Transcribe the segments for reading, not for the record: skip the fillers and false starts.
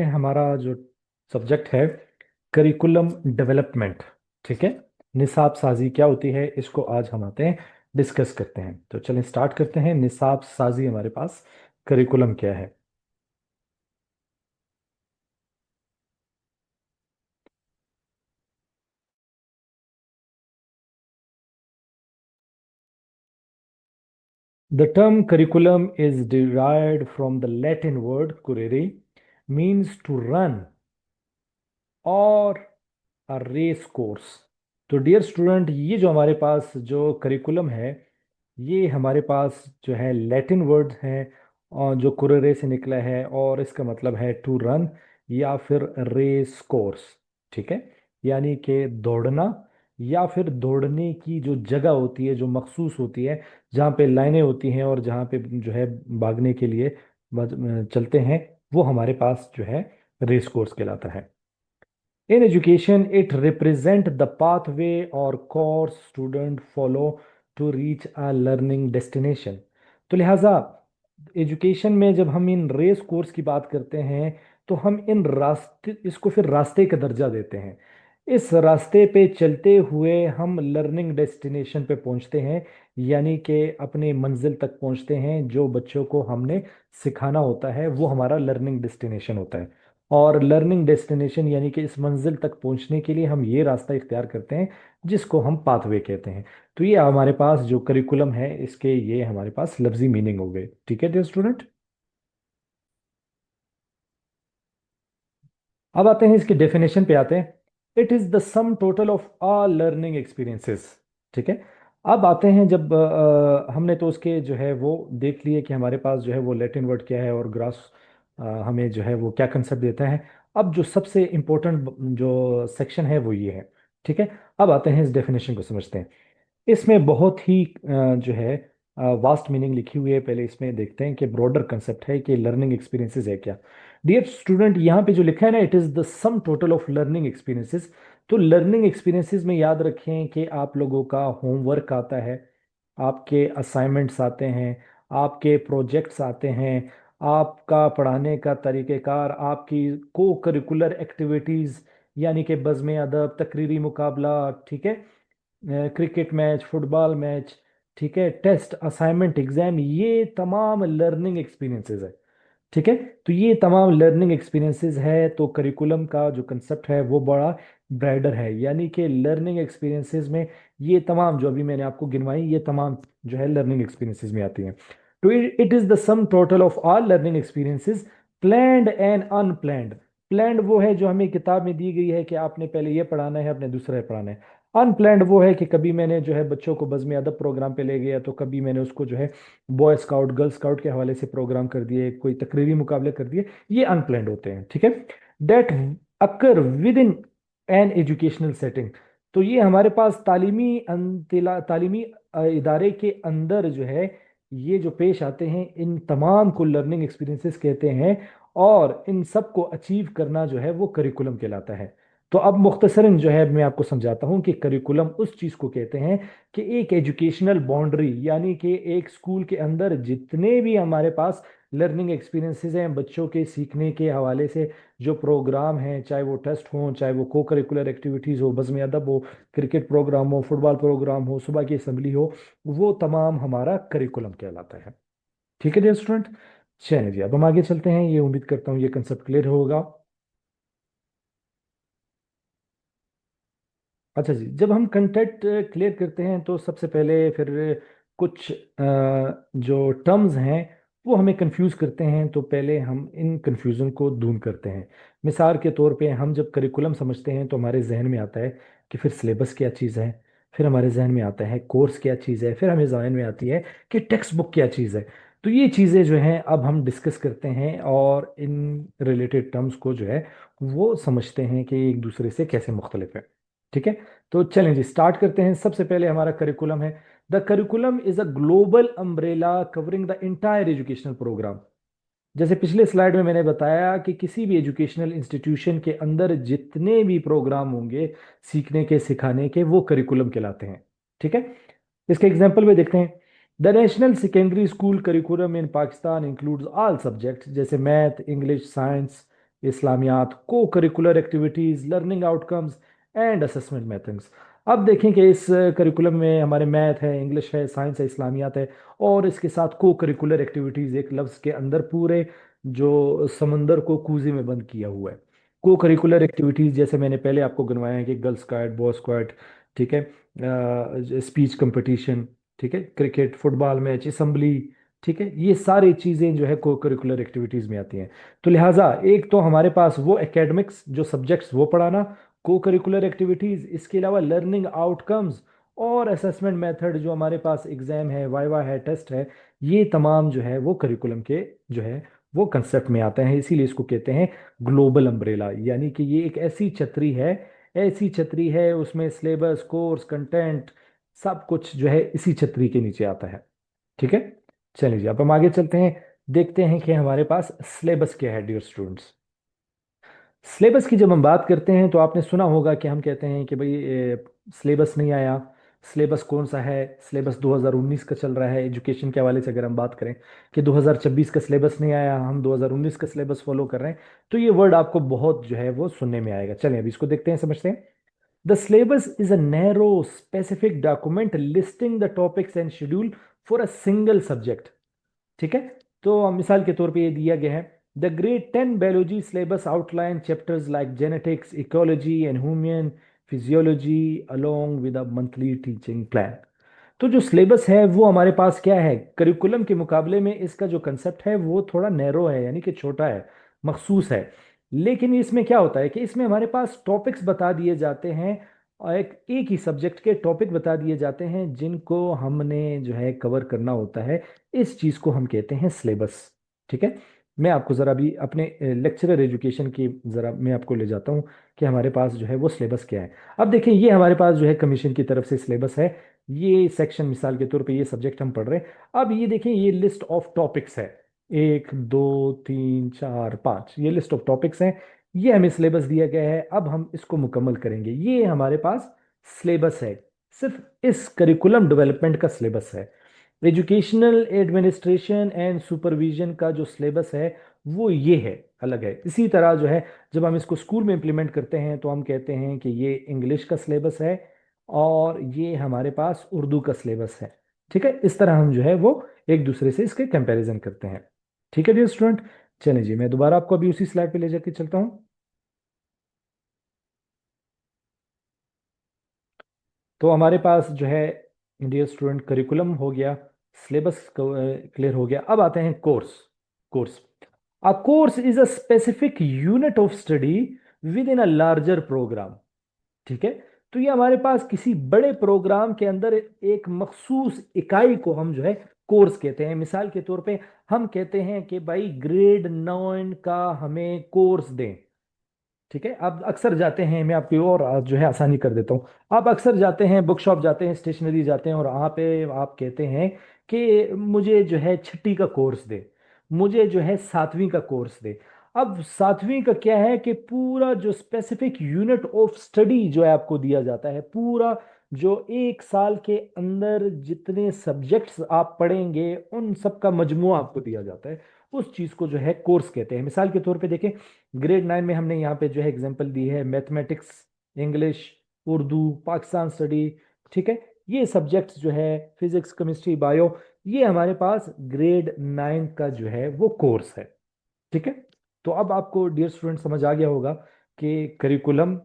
हमारा जो सब्जेक्ट है करिकुलम डेवलपमेंट। ठीक है। निसाब साजी क्या होती है, इसको आज हम आते हैं डिस्कस करते हैं। तो चलिए स्टार्ट करते हैं। निसाब साजी हमारे पास करिकुलम क्या है। The term curriculum is derived from the Latin word currere, means to run or a race course। तो डियर स्टूडेंट, ये जो हमारे पास जो करिकुलम है, ये हमारे पास जो है लैटिन वर्ड है और जो कुररे से निकला है, और इसका मतलब है टू रन या फिर रेस कोर्स। ठीक है। यानी कि दौड़ना या फिर दौड़ने की जो जगह होती है, जो मखसूस होती है, जहाँ पे लाइनें होती हैं और जहाँ पे जो है भागने के लिए चलते हैं, वो हमारे पास जो है रेस कोर्स कहलाता है। In education, it represents the pathway or course student follow to reach a learning destination। तो लिहाजा एजुकेशन में जब हम इन रेस कोर्स की बात करते हैं, तो हम इन रास्ते इसको फिर रास्ते का दर्जा देते हैं। इस रास्ते पे चलते हुए हम लर्निंग डेस्टिनेशन पे पहुंचते हैं, यानी कि अपने मंजिल तक पहुंचते हैं। जो बच्चों को हमने सिखाना होता है वो हमारा लर्निंग डेस्टिनेशन होता है। और लर्निंग डेस्टिनेशन यानी कि इस मंजिल तक पहुंचने के लिए हम ये रास्ता इख्तियार करते हैं, जिसको हम पाथवे कहते हैं। तो ये हमारे पास जो करिकुलम है, इसके ये हमारे पास लफ्जी मीनिंग हो गए। ठीक है डियर स्टूडेंट। अब आते हैं इसके डेफिनेशन पे आते हैं। It is the sum total of all learning experiences. ठीक है। अब आते हैं जब हमने तो उसके जो है वो देख लिए कि हमारे पास जो है वो लैटिन वर्ड क्या है और ग्रास हमें जो है वो क्या कंसेप्ट देता है। अब जो सबसे इम्पोर्टेंट जो सेक्शन है वो ये है। ठीक है। अब आते हैं इस डेफिनेशन को समझते हैं। इसमें बहुत ही जो है वास्ट मीनिंग लिखी हुई है। पहले इसमें देखते हैं कि ब्रॉडर कंसेप्ट है कि लर्निंग एक्सपीरियंसेस है क्या। डियर स्टूडेंट, यहाँ पे जो लिखा है ना, it is the sum total of learning experiences. तो लर्निंग एक्सपीरियंसेस में याद रखें कि आप लोगों का होमवर्क आता है, आपके असाइनमेंट्स आते हैं, आपके प्रोजेक्ट्स आते हैं, आपका पढ़ाने का तरीक़ेकार, आपकी को करिकुलर एक्टिविटीज़ यानी कि बज़्म अदब, तकरीरी मुकाबला, ठीक है, क्रिकेट मैच, फुटबॉल मैच, ठीक है, टेस्ट, असाइनमेंट, एग्जाम, ये तमाम लर्निंग एक्सपीरियंसेस है। ठीक है। तो ये तमाम लर्निंग एक्सपीरियंसेस है। तो करिकुलम का जो कंसेप्ट है वो बड़ा ब्राइडर है, यानी कि लर्निंग एक्सपीरियंसेस में ये तमाम जो अभी मैंने आपको गिनवाई, ये तमाम जो है लर्निंग एक्सपीरियंसेस में आती हैं। तो it is the sum total of all learning experiences, planned and unplanned. Planned वो है जो हमें किताब में दी गई है कि आपने पहले ये पढ़ाना है, अपने दूसरा पढ़ाना है। अनप्लैंड वो है कि कभी मैंने जो है बच्चों को बज़्म अदब प्रोग्राम पे ले गया, तो कभी मैंने उसको जो है बॉय स्काउट, गर्ल स्काउट के हवाले से प्रोग्राम कर दिए, कोई तकरीरी मुकाबले कर दिए। ये अनप्लैंड होते हैं। ठीक है। Date occur within an educational setting. तो ये हमारे पास तालीमी इदारे के अंदर जो है ये जो पेश आते हैं, इन तमाम को लर्निंग एक्सपीरियंसेस कहते हैं। और इन सब को अचीव करना जो है वो करिकुलम कहलाता है। तो अब मुख्तसरन जो है मैं आपको समझाता हूँ कि करिकुलम उस चीज़ को कहते हैं कि एक एजुकेशनल बाउंड्री, यानी कि एक स्कूल के अंदर जितने भी हमारे पास लर्निंग एक्सपीरियंसेस हैं बच्चों के सीखने के हवाले से, जो प्रोग्राम हैं, चाहे वो टेस्ट हो, चाहे वो को करिकुलर एक्टिविटीज़ हो, बज़्म अदब हो, क्रिकेट प्रोग्राम हो, फुटबॉल प्रोग्राम हो, सुबह की असेंबली हो, वो तमाम हमारा करिकुलम कहलाता है। ठीक है डियर स्टूडेंट। चलिए जी, अब हम आगे चलते हैं। ये उम्मीद करता हूँ ये कंसेप्ट क्लियर होगा। अच्छा जी, जब हम कंटेंट क्लियर करते हैं तो सबसे पहले फिर कुछ जो टर्म्स हैं वो हमें कंफ्यूज करते हैं। तो पहले हम इन कंफ्यूजन को दूर करते हैं। मिसाल के तौर पे हम जब करिकुलम समझते हैं तो हमारे जहन में आता है कि फिर सिलेबस क्या चीज़ है, फिर हमारे जहन में आता है कोर्स क्या चीज़ है, फिर हमें जहन में आती है कि टेक्स्ट बुक क्या चीज़ है। तो ये चीज़ें जो हैं अब हम डिस्कस करते हैं और इन रिलेटेड टर्म्स को जो है वो समझते हैं कि एक दूसरे से कैसे मुख्तलिफ है। ठीक है। तो चलें जी, स्टार्ट करते हैं। सबसे पहले हमारा करिकुलम है, the curriculum is a global umbrella covering the entire educational program. जैसे पिछले स्लाइड में मैंने बताया कि किसी भी एजुकेशनल इंस्टीट्यूशन के अंदर जितने भी प्रोग्राम होंगे सीखने के, सिखाने के, वो करिकुलम कहलाते हैं। ठीक है। इसके एग्जाम्पल में देखते हैं। The national secondary school curriculum in Pakistan includes all subjects, जैसे मैथ, इंग्लिश, साइंस, इस्लामियात, को curricular activities, learning outcomes and assessment methods. अब देखें कि इस करिकुलम में हमारे मैथ है, इंग्लिश है, साइंस है, इस्लामियात है, और इसके साथ को करिकुलर एक्टिविटीज एक लफ्ज़ के अंदर पूरे जो समंदर को कूजे में बंद किया हुआ है। को करिकुलर एक्टिविटीज जैसे मैंने पहले आपको गिनवाया है कि गर्ल स्क्वाड, बॉय स्क्वाड, ठीक है, स्पीच कंपटीशन, ठीक है, क्रिकेट, फुटबॉल मैच, असम्बली, ठीक है, ये सारी चीज़ें जो है को करिकुलर एक्टिविटीज़ में आती हैं। तो लिहाजा एक तो हमारे पास वो एकेडमिक्स जो सब्जेक्ट्स वो पढ़ाना, को करिकुलर एक्टिविटीज़, इसके अलावा लर्निंग आउटकम्स और असेसमेंट मेथड जो हमारे पास एग्जाम है, वाइवा है, टेस्ट है, ये तमाम जो है वो करिकुलम के जो है वो कंसेप्ट में आते हैं। इसीलिए इसको कहते हैं ग्लोबल अम्ब्रेला, यानी कि ये एक ऐसी छतरी है, ऐसी छतरी है, उसमें सिलेबस, कोर्स, कंटेंट, सब कुछ जो है इसी छतरी के नीचे आता है। ठीक है, चलिए जी अब हम आगे चलते हैं, देखते हैं कि हमारे पास सिलेबस क्या है डियर स्टूडेंट्स। सिलेबस की जब हम बात करते हैं तो आपने सुना होगा कि हम कहते हैं कि भाई सिलेबस नहीं आया। सिलेबस कौन सा है? सिलेबस 2019 का चल रहा है। एजुकेशन के हवाले से अगर हम बात करें कि 2026 का सिलेबस नहीं आया, हम 2019 का सिलेबस फॉलो कर रहे हैं, तो ये वर्ड आपको बहुत जो है वो सुनने में आएगा। चलिए अभी इसको देखते हैं, समझते हैं। The syllabus is a narrow specific document listing the topics and schedule for a single subject. ठीक है, तो मिसाल के तौर पे ये दिया गया है, the grade 10 biology syllabus outline chapters like genetics, ecology and human physiology along with a monthly teaching plan. तो जो सिलेबस है वो हमारे पास क्या है, करिकुलम के मुकाबले में इसका जो कंसेप्ट है वो थोड़ा नैरो है, यानी कि छोटा है, मखसूस है। लेकिन इसमें क्या होता है कि इसमें हमारे पास टॉपिक्स बता दिए जाते हैं, और एक ही सब्जेक्ट के टॉपिक बता दिए जाते हैं जिनको हमने जो है कवर करना होता है। इस चीज को हम कहते हैं सिलेबस। ठीक है, मैं आपको जरा भी अपने लेक्चरर एजुकेशन की जरा मैं आपको ले जाता हूँ कि हमारे पास जो है वो सिलेबस क्या है। अब देखिए, ये हमारे पास जो है कमीशन की तरफ से सिलेबस है। ये सेक्शन मिसाल के तौर पे ये सब्जेक्ट हम पढ़ रहे हैं। अब ये देखें, ये लिस्ट ऑफ टॉपिक्स है, 1 2 3 4 5, ये लिस्ट ऑफ टॉपिक्स हैं। ये हमें सिलेबस दिया गया है, अब हम इसको मुकम्मल करेंगे। ये हमारे पास सिलेबस है, सिर्फ इस करिकुलम डेवलपमेंट का सिलेबस है। एजुकेशनल एडमिनिस्ट्रेशन एंड सुपरविजन का जो सिलेबस है वो ये है, अलग है। इसी तरह जो है जब हम इसको स्कूल में इंप्लीमेंट करते हैं तो हम कहते हैं कि ये इंग्लिश का सिलेबस है और ये हमारे पास उर्दू का सिलेबस है। ठीक है, इस तरह हम जो है वो एक दूसरे से इसके कंपैरिजन करते हैं। ठीक है डियर स्टूडेंट, चलिए जी मैं दोबारा आपको अभी उसी स्लाइड पे ले जाके चलता हूँ। तो हमारे पास जो है डियर स्टूडेंट करिकुलम हो गया, सिलेबस क्लियर हो गया। अब आते हैं course. Course, a course is a specific unit of study within a larger program. ठीक है, तो ये हमारे पास किसी बड़े प्रोग्राम के अंदर एक मखसूस इकाई को हम जो है कोर्स कहते हैं। मिसाल के तौर पे हम कहते हैं कि भाई ग्रेड 9 का हमें कोर्स दें। ठीक है, आप अक्सर जाते हैं, मैं आपकी और जो है आसानी कर देता हूँ। आप अक्सर जाते हैं, बुक शॉप जाते हैं, स्टेशनरी जाते हैं, और वहाँ पे आप कहते हैं कि मुझे जो है छठी का कोर्स दे, मुझे जो है सातवीं का कोर्स दे। अब सातवीं का क्या है कि पूरा जो स्पेसिफिक यूनिट ऑफ स्टडी जो है आपको दिया जाता है, पूरा जो एक साल के अंदर जितने सब्जेक्ट्स आप पढ़ेंगे उन सब का मजमुआ आपको दिया जाता है। उस चीज को जो है कोर्स कहते हैं। मिसाल के तौर पे देखें, ग्रेड 9 में हमने यहाँ पे जो है एग्जांपल दी है, mathematics, English, Urdu, Pakistan study, ठीक है, ये सब्जेक्ट्स जो है, फिजिक्स, केमिस्ट्री, बायो, ये हमारे पास ग्रेड 9 का जो है वो कोर्स है। ठीक है, तो अब आपको डियर स्टूडेंट समझ आ गया होगा कि करिकुलम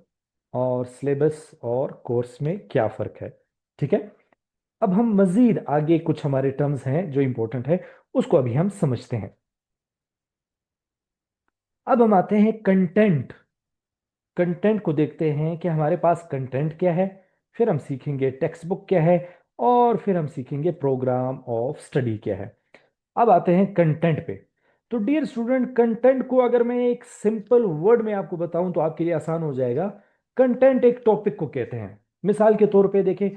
और सिलेबस और कोर्स में क्या फ़र्क है। ठीक है, अब हम मजीद आगे कुछ हमारे टर्म्स हैं जो इंपॉर्टेंट है, उसको अभी हम समझते हैं। अब हम आते हैं कंटेंट। कंटेंट को देखते हैं कि हमारे पास कंटेंट क्या है, फिर हम सीखेंगे टेक्स्ट बुक क्या है, और फिर हम सीखेंगे प्रोग्राम ऑफ स्टडी क्या है। अब आते हैं कंटेंट पे। तो डियर स्टूडेंट, कंटेंट को अगर मैं एक सिंपल वर्ड में आपको बताऊं तो आपके लिए आसान हो जाएगा। कंटेंट एक टॉपिक को कहते हैं। मिसाल के तौर पे देखें,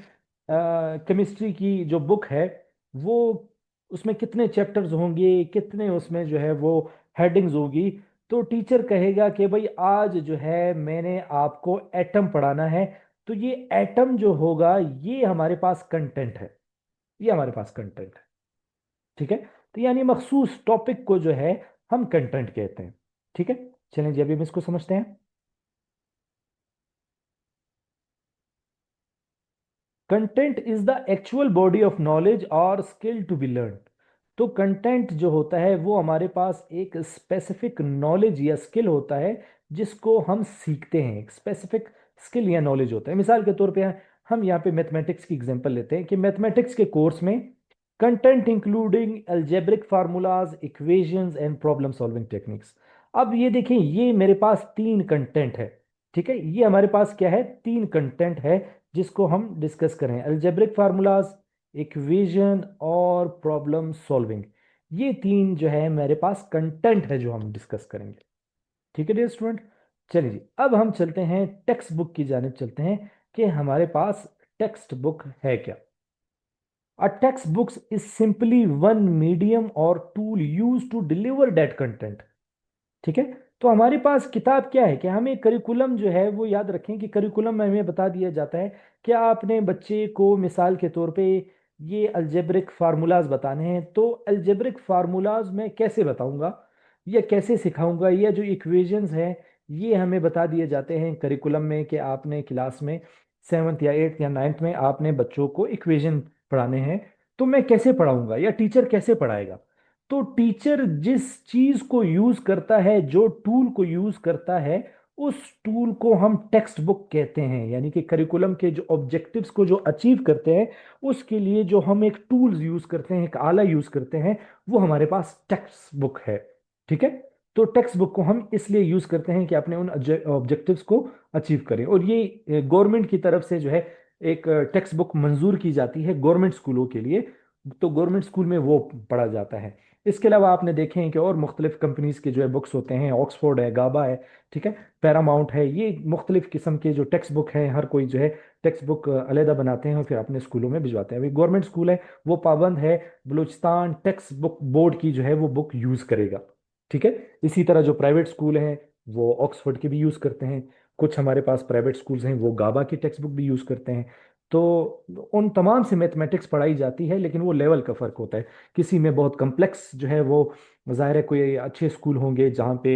केमिस्ट्री की जो बुक है वो, उसमें कितने चैप्टर्स होंगे, कितने उसमें जो है वो हेडिंग्स होगी। तो टीचर कहेगा कि भाई आज जो है मैंने आपको एटम पढ़ाना है, तो ये एटम जो होगा ये हमारे पास कंटेंट है, ये हमारे पास कंटेंट है। ठीक है, तो यानी मखसूस टॉपिक को जो है हम कंटेंट कहते हैं। ठीक है, चलें जी, अभी हम इसको समझते हैं। Content is the actual body of knowledge और स्किल टू बी लर्न। तो कंटेंट जो होता है वो हमारे पास एक स्पेसिफिक नॉलेज या स्किल होता है जिसको हम सीखते हैं। एक स्पेसिफिक स्किल या नॉलेज होता है। मिसाल के तौर पे हम यहाँ पे मैथमेटिक्स की एग्जांपल लेते हैं कि मैथमेटिक्स के कोर्स में content including algebraic formulas, equations and problem solving techniques. अब ये देखें, ये मेरे पास तीन कंटेंट है। ठीक है, ये हमारे पास क्या है, तीन कंटेंट है जिसको हम डिस्कस करें। अलजेब्रिक फार्मूलाज, इक्वेशन और प्रॉब्लम सॉल्विंग, ये तीन जो है मेरे पास कंटेंट है जो हम डिस्कस करेंगे। ठीक है डियर स्टूडेंट। चलिए जी, अब हम चलते हैं टेक्स्ट बुक की जानिब चलते हैं कि हमारे पास टेक्स्ट बुक है क्या। A textbook is simply one medium or tool used to deliver that content. ठीक है, तो हमारे पास किताब क्या है कि हमें करिकुलम जो है वो याद रखें कि करिकुलम में हमें बता दिया जाता है कि आपने बच्चे को मिसाल के तौर पे ये अलजेब्रिक फार्मूलाज बताने हैं, तो अलजेब्रिक फार्मूलाज मैं कैसे बताऊंगा या कैसे सिखाऊंगा, या जो इक्वेशंस हैं ये हमें बता दिए जाते हैं करिकुलम में कि आपने क्लास में सेवन्थ या एट्थ या नाइन्थ में आपने बच्चों को इक्वेशन पढ़ाने हैं। तो मैं कैसे पढ़ाऊंगा या टीचर कैसे पढ़ाएगा। तो टीचर जिस चीज को यूज करता है, जो टूल को यूज करता है, उस टूल को हम टेक्स्ट बुक कहते हैं। यानी कि करिकुलम के जो ऑब्जेक्टिव्स को जो अचीव करते हैं उसके लिए जो हम एक टूल यूज करते हैं, एक आला यूज करते हैं, वो हमारे पास टेक्स्ट बुक है। ठीक है, तो टेक्स्ट बुक को हम इसलिए यूज करते हैं कि अपने उन ऑब्जेक्टिव्स को अचीव करें। और ये गवर्नमेंट की तरफ से जो है एक टेक्स्ट बुक मंजूर की जाती है गवर्नमेंट स्कूलों के लिए। तो गवर्नमेंट स्कूल में वो पढ़ा जाता है। इसके अलावा आपने देखे हैं कि और मुख्तलिफ कंपनीज के जो है बुक्स होते हैं, ऑक्सफोर्ड है, गाबा है, ठीक है, पैरामाउंट है, ये मुख्तलिफ किस्म के जो टेक्स्ट बुक हैं, हर कोई जो है टेक्स्ट बुक अलहदा बनाते हैं और फिर अपने स्कूलों में भिजवाते हैं। अभी गवर्नमेंट स्कूल है वो पाबंद है बलूचिस्तान टेक्स्ट बुक बोर्ड की जो है वो बुक यूज़ करेगा। ठीक है, इसी तरह जो प्राइवेट स्कूल हैं वो ऑक्सफोर्ड की भी यूज़ करते हैं। कुछ हमारे पास प्राइवेट स्कूल्स हैं वो गाबा की टेक्स्ट बुक भी यूज़ करते हैं। तो उन तमाम से मैथमेटिक्स पढ़ाई जाती है, लेकिन वो लेवल का फ़र्क होता है। किसी में बहुत कम्प्लेक्स जो है वो, ज़ाहिर है कोई अच्छे स्कूल होंगे जहाँ पे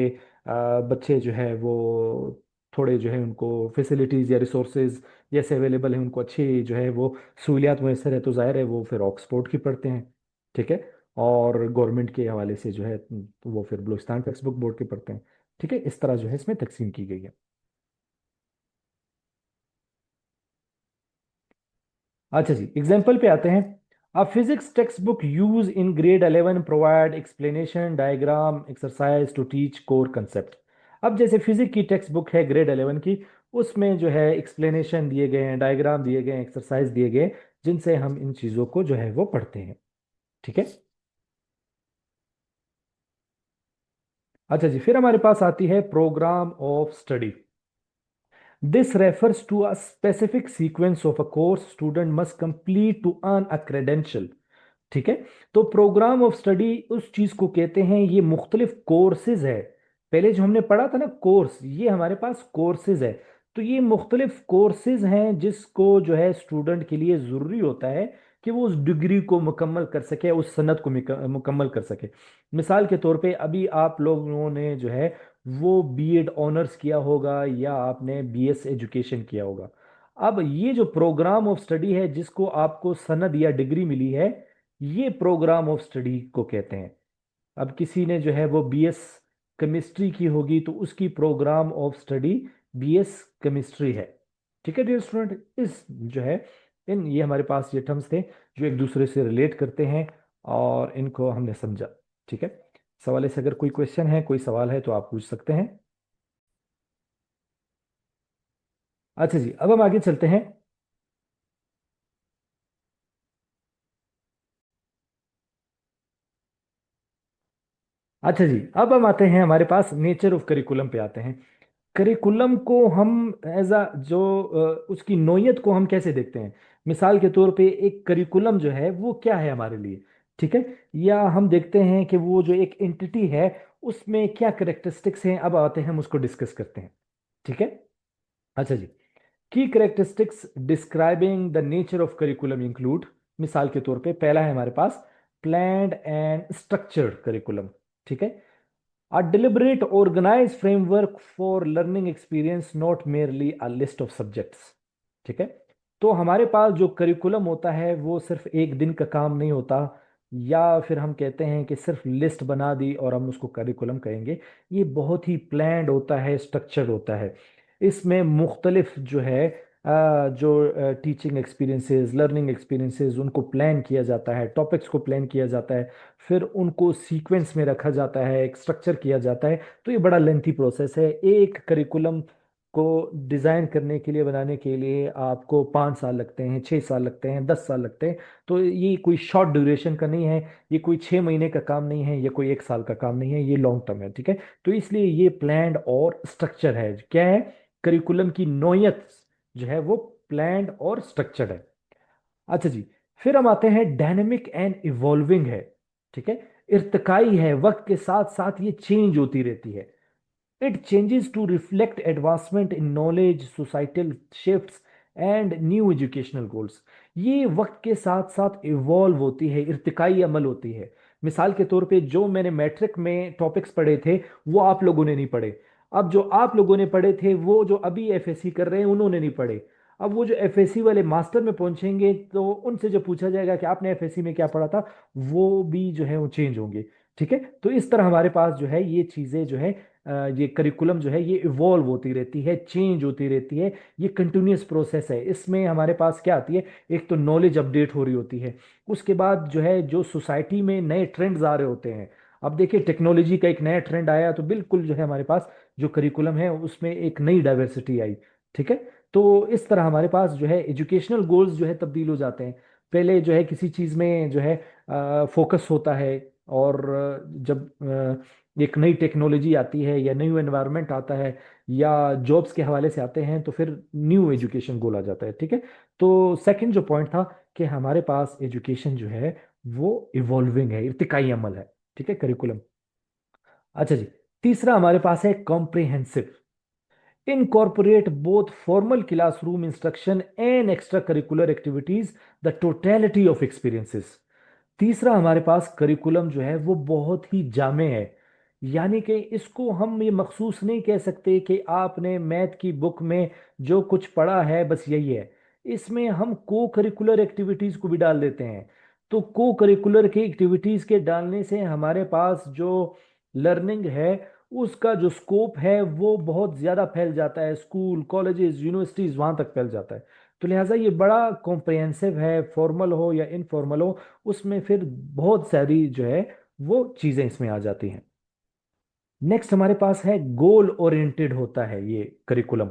बच्चे जो है वो थोड़े जो है उनको फैसिलिटीज़ या रिसोर्सेज जैसे अवेलेबल हैं, उनको अच्छी जो है वो सहूलियात मैसर है, तो ज़ाहिर है वो फिर ऑक्सफोर्ड की पढ़ते हैं। ठीक है, और गवर्नमेंट के हवाले से जो है तो वो फिर बलूचिस्तान टेक्स्ट बुक बोर्ड के पढ़ते हैं। ठीक है, इस तरह जो है इसमें तकसीम की गई है। अच्छा जी, एग्जाम्पल पे आते हैं। A physics text book use in grade 11 provide explanation, diagram, exercise to teach core concept. अब जैसे फिजिक्स की टेक्स्ट बुक है ग्रेड 11 की, उसमें जो है एक्सप्लेनेशन दिए गए हैं, डायग्राम दिए गए हैं, एक्सरसाइज दिए गए हैं, जिनसे हम इन चीज़ों को जो है वो पढ़ते हैं। ठीक है। अच्छा जी, फिर हमारे पास आती है program of study. This refers to a specific sequence of a course student must complete to earn a credential। ठीक है, तो प्रोग्राम ऑफ स्टडी उस चीज को कहते हैं, ये मुख्तलिफ कोर्सेज है। पहले जो हमने पढ़ा था ना कोर्स, ये हमारे पास कोर्सेज है। तो ये मुख्तलिफ कोर्सेज हैं जिसको जो है स्टूडेंट के लिए ज़रूरी होता है कि वो उस डिग्री को मुकम्मल कर सके, उस सनद को मुकम्मल कर सके। मिसाल के तौर पे अभी आप लोगों ने जो है वो बीएड ऑनर्स किया होगा या आपने बीएस एजुकेशन किया होगा। अब ये जो प्रोग्राम ऑफ स्टडी है जिसको आपको सनद या डिग्री मिली है, ये प्रोग्राम ऑफ स्टडी को कहते हैं। अब किसी ने जो है वो बीएस केमिस्ट्री की होगी तो उसकी program of study BS chemistry है। ठीक है डियर स्टूडेंट, इस जो है इन ये हमारे पास ये टर्म्स थे जो एक दूसरे से रिलेट करते हैं और इनको हमने समझा। ठीक है, सवाल से अगर कोई क्वेश्चन है, कोई सवाल है तो आप पूछ सकते हैं। अच्छा जी, अब हम आगे चलते हैं। अच्छा जी, अब हम आते हैं हमारे पास नेचर ऑफ करिकुलम पे आते हैं। करिकुलम को हम एज अ जो उसकी नोयत को हम कैसे देखते हैं। मिसाल के तौर पे एक करिकुलम जो है वो क्या है हमारे लिए। ठीक है, या हम देखते हैं कि वो जो एक एंटिटी है उसमें क्या करेक्टरिस्टिक्स हैं। अब आते हैं हम उसको डिस्कस करते हैं। ठीक है। अच्छा जी, की characteristics describing the nature of curriculum include. मिसाल के तौर पे पहला है हमारे पास प्लान्ड एंड स्ट्रक्चर्ड करिकुलम। ठीक है, A deliberate, organized framework for learning experience, not merely a list of subjects। ठीक है। तो हमारे पास जो करिकुलम होता है वो सिर्फ एक दिन का काम नहीं होता, या फिर हम कहते हैं कि सिर्फ लिस्ट बना दी और हम उसको करिकुलम कहेंगे। ये बहुत ही प्लान्ड होता है, स्ट्रक्चर्ड होता है। इसमें मुख्तलिफ जो है जो टीचिंग एक्सपीरियंसेस, लर्निंग एक्सपीरियंसेस, उनको प्लान किया जाता है, टॉपिक्स को प्लान किया जाता है, फिर उनको सीक्वेंस में रखा जाता है, एक स्ट्रक्चर किया जाता है। तो ये बड़ा लेंथी प्रोसेस है। एक करिकुलम को डिज़ाइन करने के लिए, बनाने के लिए आपको 5 साल लगते हैं, 6 साल लगते हैं, 10 साल लगते हैं। तो ये कोई शॉर्ट ड्यूरेशन का नहीं है, ये कोई 6 महीने का काम नहीं है, ये कोई 1 साल का काम नहीं है, ये लॉन्ग टर्म है। ठीक है। तो इसलिए ये प्लान्ड और स्ट्रक्चर है। क्या है? करिकुलम की नौयत जो है वो प्लान्ड और स्ट्रक्चर्ड है। अच्छा जी। फिर हम आते हैं डायनेमिक एंड इवॉल्विंग है। ठीक है। इर्तिकाई है, वक्त के साथ साथ ये चेंज होती रहती है। It changes to reflect advancement in knowledge, societal shifts and new educational goals। ये वक्त के साथ साथ इवॉल्व होती है, इर्तिकाई अमल होती है। मिसाल के तौर पे जो मैंने मैट्रिक में टॉपिक्स पढ़े थे वो आप लोगों ने नहीं पढ़े। अब जो आप लोगों ने पढ़े थे वो जो अभी एफएससी कर रहे हैं उन्होंने नहीं पढ़े। अब वो जो एफएससी वाले मास्टर में पहुंचेंगे तो उनसे जो पूछा जाएगा कि आपने एफएससी में क्या पढ़ा था, वो भी जो है वो चेंज होंगे। ठीक है। तो इस तरह हमारे पास जो है ये चीज़ें जो है ये करिकुलम जो है ये इवॉल्व होती रहती है, चेंज होती रहती है। ये कंटिन्यूअस प्रोसेस है। इसमें हमारे पास क्या आती है? एक तो नॉलेज अपडेट हो रही होती है, उसके बाद जो है जो सोसाइटी में नए ट्रेंड्स आ रहे होते हैं। अब देखिए टेक्नोलॉजी का एक नया ट्रेंड आया तो बिल्कुल जो है हमारे पास जो करिकुलम है उसमें एक नई डाइवर्सिटी आई। ठीक है। तो इस तरह हमारे पास जो है एजुकेशनल गोल्स जो है तब्दील हो जाते हैं। पहले जो है किसी चीज़ में जो है फोकस होता है, और जब एक नई टेक्नोलॉजी आती है या न्यू एनवायरनमेंट आता है या जॉब्स के हवाले से आते हैं तो फिर न्यू एजुकेशन गोल आ जाता है। ठीक है। तो सेकंड जो पॉइंट था कि हमारे पास एजुकेशन जो है वो इवॉल्विंग है, इर्तिकाई अमल है। ठीक है, करिकुलम। अच्छा जी। तीसरा हमारे पास है comprehensive. Incorporate both formal classroom instruction and extracurricular activities, the totality of experiences। तीसरा हमारे पास करिकुलम जो है वो बहुत ही जामे है। यानी कि इसको हम ये मखसूस नहीं कह सकते कि आपने मैथ की बुक में जो कुछ पढ़ा है बस यही है। इसमें हम को करिकुलर एक्टिविटीज को भी डाल देते हैं। तो को करिकुलर की एक्टिविटीज के डालने से हमारे पास जो लर्निंग है उसका जो स्कोप है वो बहुत ज़्यादा फैल जाता है, स्कूल, कॉलेजेस, यूनिवर्सिटीज़ वहाँ तक फैल जाता है। तो लिहाजा ये बड़ा कॉम्प्रिहेंसिव है, फॉर्मल हो या इनफॉर्मल हो, उसमें फिर बहुत सारी जो है वो चीज़ें इसमें आ जाती हैं। नेक्स्ट हमारे पास है गोल ओरिएंटेड होता है ये curriculum.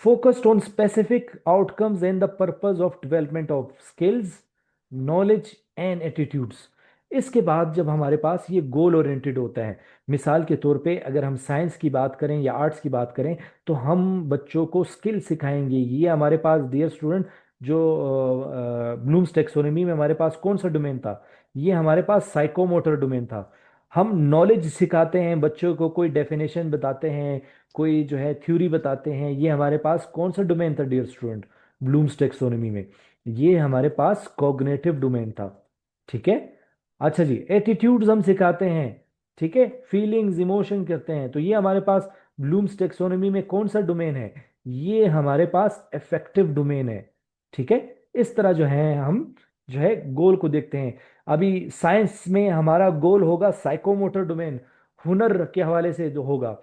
Focused on specific outcomes and the purpose of development of skills, knowledge and attitudes। इसके बाद जब हमारे पास ये गोल ओरिएंटेड होता है, मिसाल के तौर पे अगर हम साइंस की बात करें या आर्ट्स की बात करें तो हम बच्चों को स्किल सिखाएंगे। ये हमारे पास डियर स्टूडेंट जो ब्लूम्स टेक्सोनोमी में हमारे पास कौन सा डोमेन था? ये हमारे पास साइकोमोटर डोमेन था। हम नॉलेज सिखाते हैं बच्चों को, कोई डेफिनेशन बताते हैं, कोई जो है थ्योरी बताते हैं। ये हमारे पास कौन सा डोमेन था डियर स्टूडेंट ब्लूम्स टेक्सोनोमी में? ये हमारे पास कॉग्निटिव डोमेन था। ठीक है। अच्छा जी। एटीट्यूड्स हम सिखाते हैं, ठीक है, फीलिंग्स, इमोशन करते हैं, तो ये हमारे पास ब्लूम्स टेक्सोनोमी में कौन सा डोमेन है? ये हमारे पास अफेक्टिव डोमेन है। ठीक है। इस तरह जो है हम जो है गोल को देखते हैं। अभी साइंस में हमारा गोल होगा साइकोमोटर डोमेन, हुनर के हवाले से जो होगा।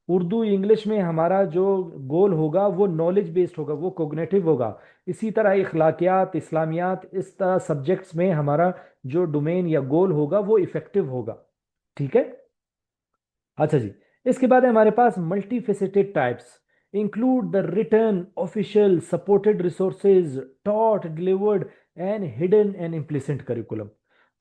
उर्दू इंग्लिश में हमारा जो गोल होगा वो नॉलेज बेस्ड होगा, वो कोग्निटिव होगा। इसी तरह इखलाकियात, इस्लामियात, इस तरह सब्जेक्ट्स में हमारा जो डोमेन या गोल होगा वो इफेक्टिव होगा। ठीक है। अच्छा जी। इसके बाद है हमारे पास multi faceted types. Include the written, official, supported resources, taught, delivered and hidden and implicit curriculum.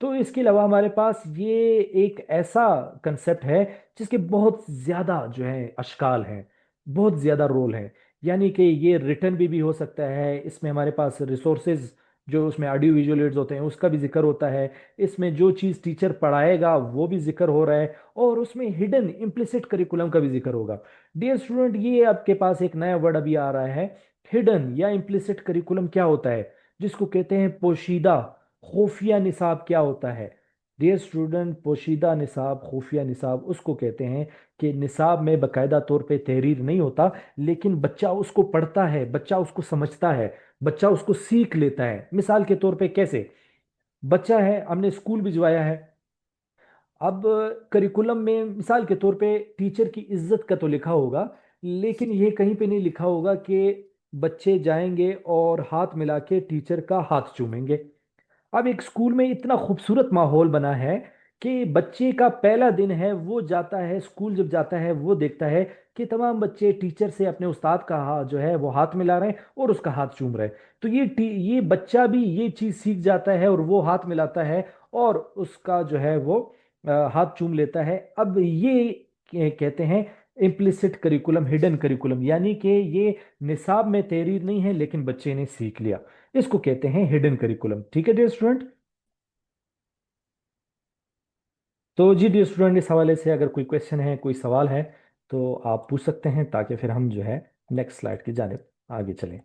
तो इसके अलावा हमारे पास ये एक ऐसा कंसेप्ट है जिसके बहुत ज़्यादा जो है अशकाल हैं, बहुत ज़्यादा रोल हैं। यानी कि ये रिटर्न भी हो सकता है, इसमें हमारे पास रिसोर्सेज जो उसमें ऑडियो विजुअल एड्स होते हैं उसका भी जिक्र होता है, इसमें जो चीज़ टीचर पढ़ाएगा वो भी जिक्र हो रहा है, और उसमें हिडन इम्प्लिसिट करिकुलम का भी जिक्र होगा। डियर स्टूडेंट, ये आपके पास एक नया वर्ड अभी आ रहा है, हिडन या इम्प्लिसिट करिकुलम क्या होता है? जिसको कहते हैं पोशीदा, खुफिया निसाब क्या होता है? डियर स्टूडेंट, पोशीदा निसाब, खुफिया निसाब उसको कहते हैं कि निसाब में बकायदा तौर पे तहरीर नहीं होता, लेकिन बच्चा उसको पढ़ता है, बच्चा उसको समझता है, बच्चा उसको सीख लेता है। मिसाल के तौर पे कैसे? बच्चा है, हमने स्कूल भिजवाया है। अब करिकुलम में मिसाल के तौर पे टीचर की इज्जत का तो लिखा होगा, लेकिन ये कहीं पे नहीं लिखा होगा कि बच्चे जाएंगे और हाथ मिला के टीचर का हाथ चूमेंगे। अब एक स्कूल में इतना खूबसूरत माहौल बना है कि बच्चे का पहला दिन है, वो जाता है स्कूल, जब जाता है वो देखता है कि तमाम बच्चे टीचर से अपने उस्ताद का हाथ जो है वो हाथ मिला रहे हैं और उसका हाथ चूम रहे हैं। तो ये बच्चा भी ये चीज सीख जाता है और वो हाथ मिलाता है और उसका जो है वो हाथ चूम लेता है। अब ये कहते हैं इम्प्लिसिट करिकुलम, हिडन करिकुलम, यानी कि ये निसाब में तहरीर नहीं है लेकिन बच्चे ने सीख लिया। इसको कहते हैं हिडन करिकुलम। ठीक है डियर स्टूडेंट? तो जी डियर स्टूडेंट, इस हवाले से अगर कोई क्वेश्चन है, कोई सवाल है, तो आप पूछ सकते हैं, ताकि फिर हम जो है नेक्स्ट स्लाइड की जानिब आगे चलें।